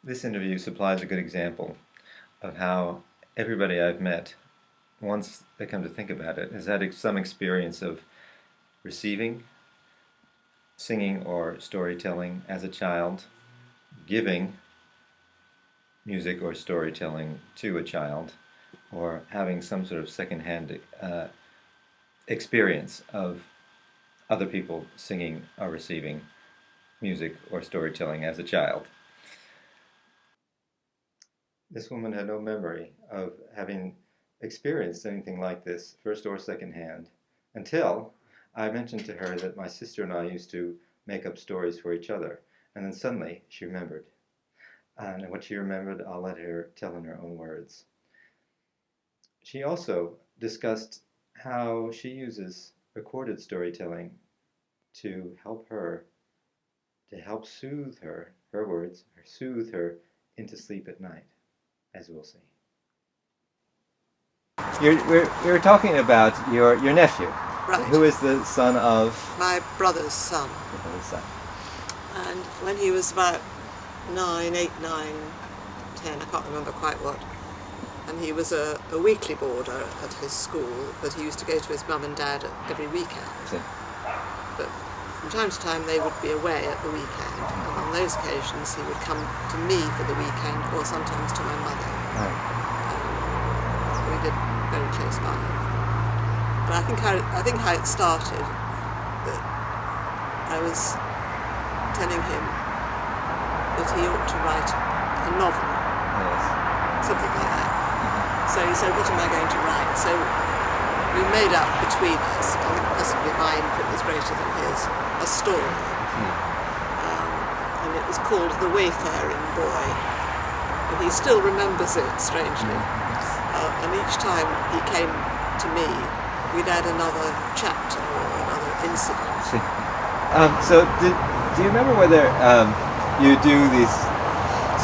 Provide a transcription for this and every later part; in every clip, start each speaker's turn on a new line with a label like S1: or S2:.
S1: This interview supplies a good example of how everybody I've met, once they come to think about it, has had some experience of receiving, singing or storytelling as a child, giving music or storytelling to a child, or having some sort of secondhand experience of other people singing or receiving music or storytelling as a child. This woman had no memory of having experienced anything like this, first or second hand, until I mentioned to her that my sister and I used to make up stories for each other, and then suddenly she remembered. And what she remembered, I'll let her tell in her own words. She also discussed how she uses recorded storytelling to help her, to help soothe her, her words, soothe her into sleep at night, as we'll see. You're talking about your nephew,
S2: right,
S1: who is the son of
S2: my brother's son.
S1: your brother's son.
S2: And when he was about 9, 8, 9, 10, I can't remember quite what, and he was a weekly boarder at his school, but he used to go to his mum and dad every weekend.
S1: See.
S2: But from time to time they would be away at the weekend, and on those occasions he would come to me for the weekend, or sometimes to my mother.
S1: Right.
S2: We lived very close by. But I think how it started, that I was telling him that he ought to write a novel,
S1: Yes.
S2: something like that. So he said, what am I going to write? So we made up between us, I think possibly my input was greater than his, a story. And it was called The Wayfaring Boy. And he still remembers it, strangely. And each time he came to me, we'd add another chapter or another incident.
S1: So do you remember whether you do these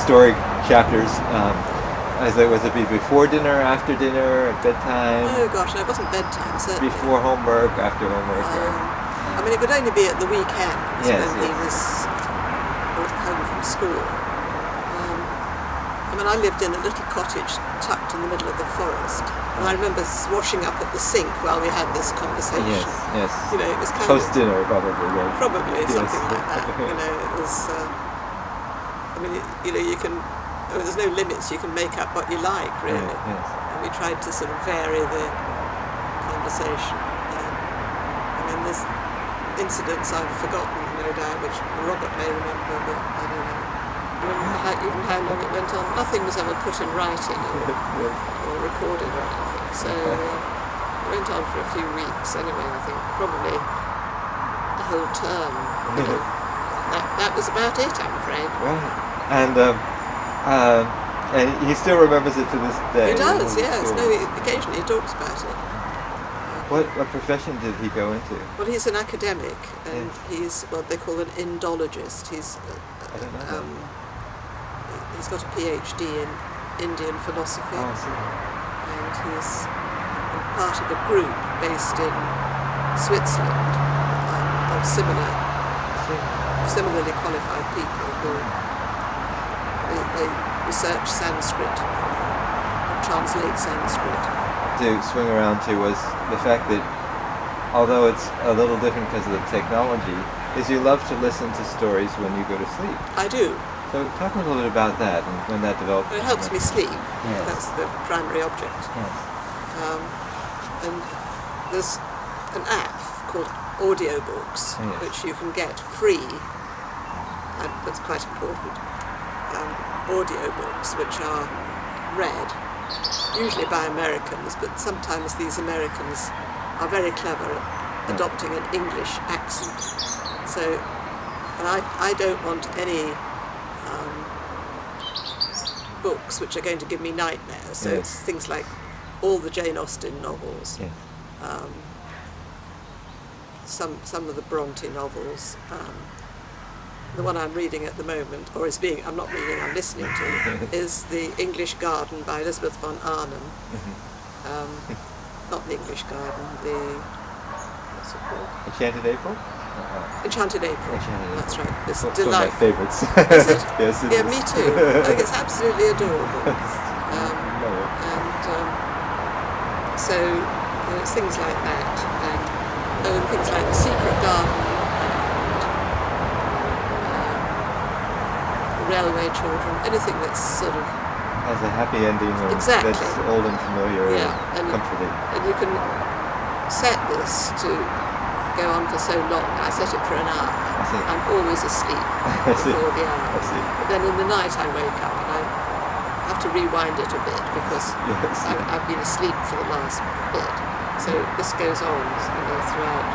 S1: story chapters, was it before dinner, after dinner, at bedtime?
S2: Oh gosh, no, it wasn't bedtime, certainly.
S1: Before homework, after homework?
S2: I mean, it would only be at the weekends
S1: Yes,
S2: when he was home from school. I mean, I lived in a little cottage tucked in the middle of the forest, and I remember washing up at the sink while we had this conversation.
S1: Yes, yes.
S2: You know, it was kind
S1: Post dinner, probably. Right?
S2: Probably
S1: Yes.
S2: something like that. You know, it was. I mean, you know, you can. I mean, there's no limits. You can make up what you like, really.
S1: Yes.
S2: And we tried to sort of vary the conversation. I mean, there's incidents I've forgotten, no doubt, which Robert may remember, but I don't know. I remember even how long it went on. Nothing was ever put in writing or recorded or anything. So it went on for a few weeks anyway, I think. Probably a whole term. You know. That was about it, I'm afraid.
S1: Right. And he still remembers it to this day.
S2: He does, yes. No, occasionally he talks about it.
S1: What profession did he go into?
S2: Well, he's an academic, and he's what they call an Indologist. He's
S1: I don't know that.
S2: he's got a PhD in Indian philosophy,
S1: Oh, I see.
S2: and he's part of a group based in Switzerland of similarly qualified people who they research Sanskrit, translate Sanskrit.
S1: To swing around to was the fact that, although it's a little different because of the technology, is you love to listen to stories when you go to sleep.
S2: I do.
S1: So talk a little bit about that and when that developed.
S2: It helps me sleep.
S1: Yes.
S2: That's the primary object.
S1: Yes.
S2: And there's an app called Audiobooks,
S1: Yes.
S2: which you can get free, and that's quite important. Audiobooks which are read, usually by Americans, but sometimes these Americans are very clever at adopting an English accent. So, and I don't want any books which are going to give me nightmares. So it's things like all the Jane Austen novels, some of the Bronte novels. The one I'm reading at the moment, or I'm not reading, I'm listening to, is The English Garden by Elizabeth von Arnim. Not The English Garden, what's it called?
S1: Enchanted April?
S2: Enchanted April.
S1: Enchanted
S2: That's right. It's
S1: One of my
S2: delightful.
S1: favourites.
S2: Is it?
S1: Yes, it
S2: Yeah,
S1: is.
S2: me too. I think it's absolutely adorable.
S1: No.
S2: So it's things like that, and things like The Secret Garden and Railway Children, anything that's sort of
S1: Has a happy ending, or
S2: Exactly.
S1: that's old and familiar,
S2: Yeah,
S1: and comforting.
S2: and you can set this to go on for so long. I set it for an hour.
S1: I see.
S2: I'm always asleep
S1: I see.
S2: before the hour.
S1: I see.
S2: But then in the night I wake up and I have to rewind it a bit because
S1: Yes.
S2: I've been asleep for the last bit. So this goes on, throughout.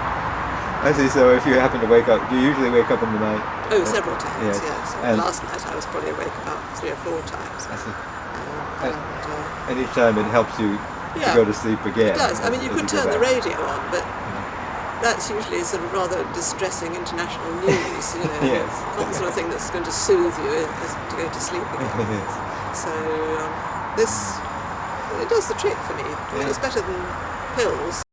S1: I see. So if you happen to wake up, do you usually wake up in the night?
S2: Oh, several times,
S1: Yes.
S2: yes.
S1: And
S2: Last night I was probably awake about 3 or 4 times.
S1: I see.
S2: And,
S1: And each time it helps you to
S2: Yeah.
S1: go to sleep again.
S2: It does. I mean, you
S1: as
S2: could
S1: go
S2: turn the
S1: back.
S2: radio on, but that's usually sort of rather distressing international news,
S1: Yes.
S2: not the sort of thing that's going to soothe you to go to sleep again.
S1: Yes.
S2: So it does the trick for me. I mean,
S1: Yeah.
S2: it's better than pills.